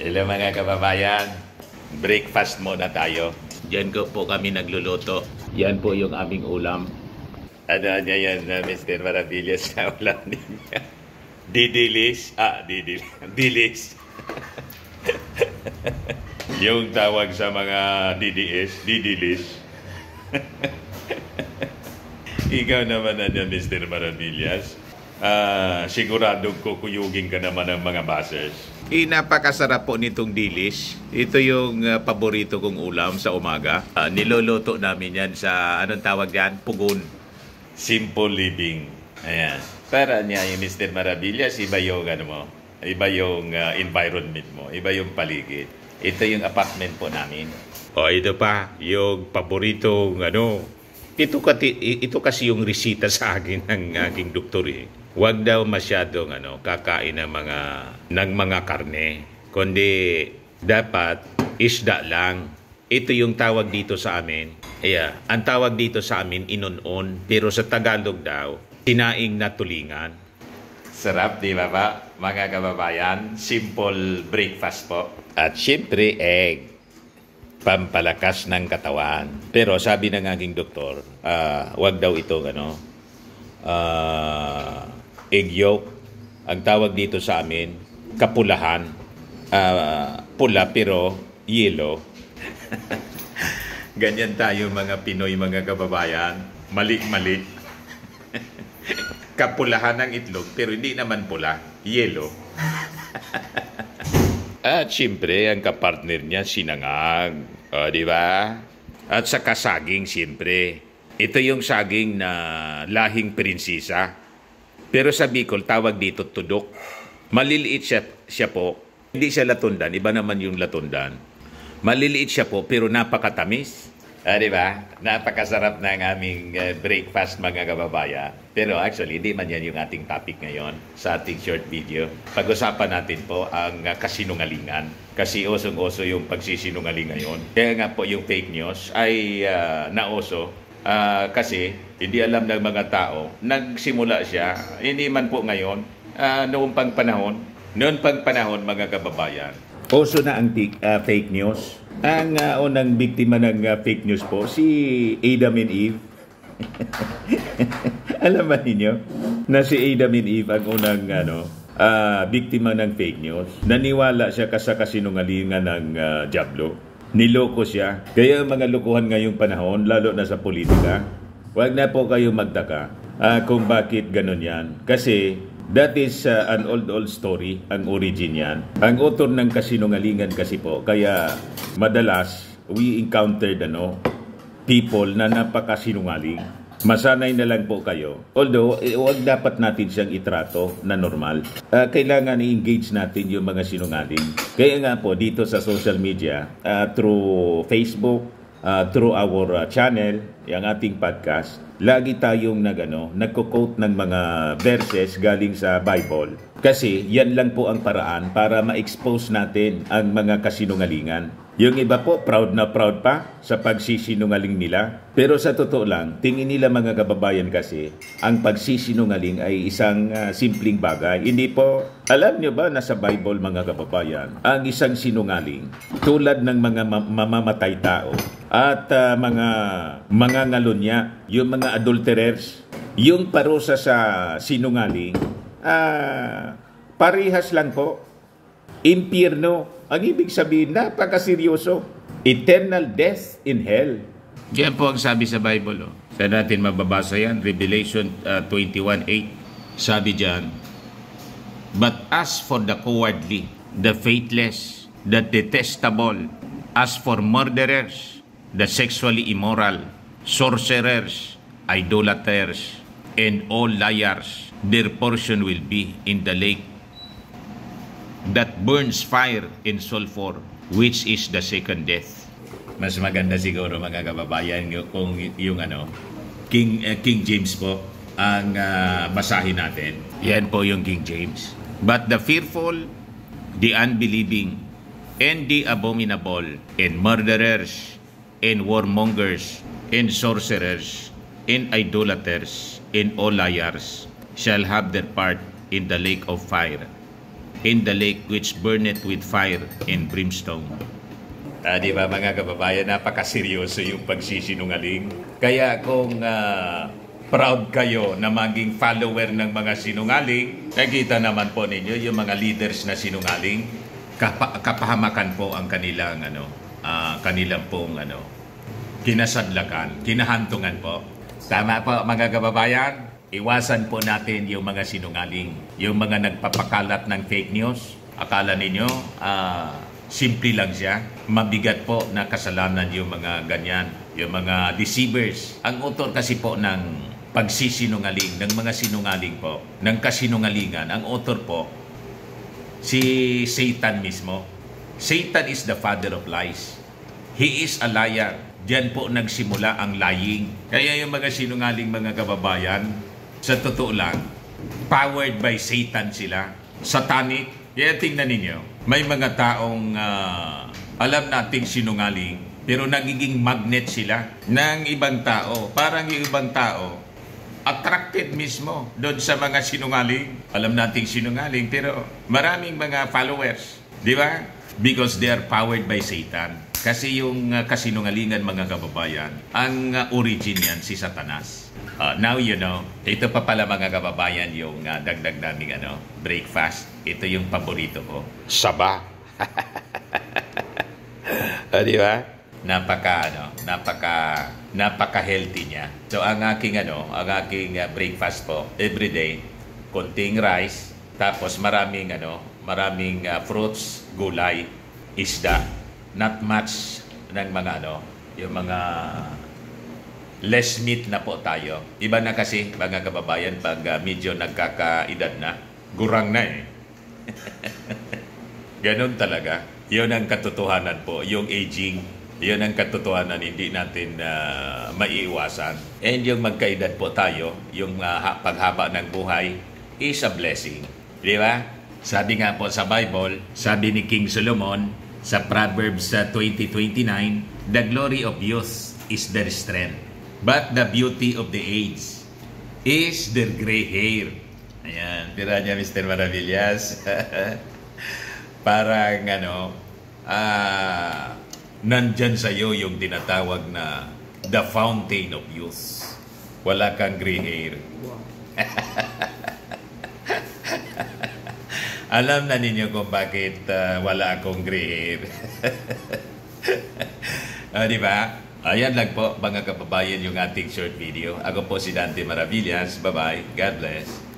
Hello mga kababayan, breakfast muna tayo. Diyan ko po kami nagluluto. Yan po yung aming ulam. Ano niya yan, Mr. Maravillas na ulam niya? Didilis. Dilis. Yung tawag sa mga DDS, didilis. Ikaw naman na Mr. Maravillas. Siguradong kukuyugin ka naman ng mga basers. Napakasarap po nitong dilis. Ito yung paborito kong ulam sa umaga. Niloloto namin yan sa, anong tawag yan? Pugon. Simple living. Ayan. Para niya yung Mr. Maravillas, iba yung, iba yung environment mo. Iba yung paligid. Ito yung apartment po namin. Ito pa, yung paboritong, ito kasi yung resita sa akin ng aking doktor eh. Huwag daw masyadong kakain ng mga karne, kundi dapat isda lang. Ito yung tawag dito sa amin. Ang tawag dito sa amin inon-on, pero sa Tagalog daw sinaing na tulingan. Sarap, di ba ba, mga kababayan? Simple breakfast po. At syempre egg, pampalakas ng katawan. Pero sabi ng aking doktor, wag daw itong egg yolk. Ang tawag dito sa amin, kapulahan. Pula pero yellow. Ganyan tayo mga Pinoy, mga kababayan. Mali-mali. Kapulahan ng itlog pero hindi naman pula, yellow. At siyempre, ang kapartner niya, sinangag. Di ba? At saka saging, siyempre. Ito yung saging na lahing prinsesa. Pero sa Bicol, tawag dito tudok. Maliliit siya po. Hindi siya latundan. Iba naman yung latundan. Maliliit siya po, pero napakatamis. Di ba? Napakasarap ng aming breakfast, mga kababayan. Pero actually, hindi man yan yung ating topic ngayon sa ating short video. Pag-usapan natin po ang kasinungalingan. Kasi osong-oso yung pagsisinungaling ngayon. Kaya nga po yung fake news ay naoso. Kasi hindi alam ng mga tao, nagsimula siya, hindi man po ngayon, noong pang panahon, mga kababayan. Oso na ang fake news. Ang unang biktima ng fake news po, si Adam and Eve. Alam ba ninyo na si Adam and Eve ang unang biktima ng fake news? Naniwala siya sa kasinungalingan ng Diablo. Niloko siya. Kaya ang mga lokohan ngayong panahon, lalo na sa politika, huwag na po kayo magtaka kung bakit ganun yan. Kasi that is an old story, ang origin yan. Ang author ng kasinungalingan kasi po, kaya madalas we encountered people na napakasinungaling. Masanay na lang po kayo. Although, huwag dapat natin siyang itrato na normal. Kailangan i-engage natin yung mga sinungaling. Kaya nga po, dito sa social media, through Facebook, through our channel, yung ating podcast, lagi tayong nagko-quote ng mga verses galing sa Bible. Kasi yan lang po ang paraan para ma-expose natin ang mga kasinungalingan. Yung iba po, proud na proud pa sa pagsisinungaling nila. Pero sa totoo lang, tingin nila mga kababayan kasi, ang pagsisinungaling ay isang simpleng bagay. Hindi po, alam nyo ba na sa Bible mga kababayan, ang isang sinungaling, tulad ng mga mamamatay tao, at mga ngalunya, yung mga adulterers, yung parusa sa sinungaling, parihas lang po. Impyerno. Ang ibig sabihin, napakaseryoso. Eternal death in hell. Diyan po ang sabi sa Bible. Saan natin mababasa yan? Revelation 21:8. Sabi diyan, but as for the cowardly, the faithless, the detestable, as for murderers, the sexually immoral, sorcerers, idolaters, and all liars, their portion will be in the lake that burns fire and sulfur, which is the second death. Mas maganda siguro mga kababayan kung yung King James po ang basahin natin. Yan po yung King James. But the fearful, the unbelieving, and the abominable, and murderers, and warmongers, and sorcerers, and idolaters, and all liars shall have their part in the lake of fire, in the lake which burneth with fire and brimstone. Di ba mga kababayan, napakaseryoso yung pagsisinungaling. Kaya kung proud kayo na maging follower ng mga sinungaling, nakita naman po ninyo yung mga leaders na sinungaling, kapahamakan po ang kanilang kanilang pong kinasadlakan, kinahantungan po. Tama po mga kababayan, iwasan po natin yung mga sinungaling, yung mga nagpapakalat ng fake news. Akala ninyo, simple lang siya. Mabigat po na kasalanan yung mga ganyan, yung mga deceivers. Ang author kasi po ng pagsisinungaling, ng mga sinungaling po, ng kasinungalingan, ang author po, si Satan mismo. Satan is the father of lies. He is a liar. Diyan po nagsimula ang lying. Kaya yung mga sinungaling mga kababayan, sa totoo lang, powered by Satan sila. Satanic. Kaya tingnan ninyo, may mga taong alam nating sinungaling, pero nagiging magnet sila ng ibang tao. Parang yung ibang tao, attracted mismo doon sa mga sinungaling. Alam nating sinungaling, pero maraming mga followers. Di ba? Because they are powered by Satan. Kasi yung kasinungalingan mga kababayan, ang origin yan si Satanas. Now you know, ito pa pala mga kababayan yung dagdag naming breakfast. Ito yung paborito ko. Saba. Di ba? Napaka healthy niya. So ang aking breakfast po everyday, konting rice, tapos maraming fruits, gulay, isda. Not much ng mga yung mga less meat na po tayo. Iba na kasi mga kababayan pag medyo nagkakaedad na, gurang na eh. Ganon talaga. Yun ang katotohanan po, yung aging. Yun ang katotohanan, hindi natin maiiwasan. And yung magkaedad po tayo, yung paghaba ng buhay is a blessing. Di ba? Sabi nga po sa Bible, sabi ni King Solomon, sa Proverbs 20:29, the glory of youth is their strength, but the beauty of the age is their gray hair. Ayan, tira niya Mr. Maravillas. Parang nandyan sa'yo yung tinatawag na the fountain of youth. Wala kang gray hair. Alam na ninyo kung bakit wala akong gray hair. Di ba? Ayan lang po mga kababayan yung ating short video. Ako po si Dante Maravillas. Bye-bye. God bless.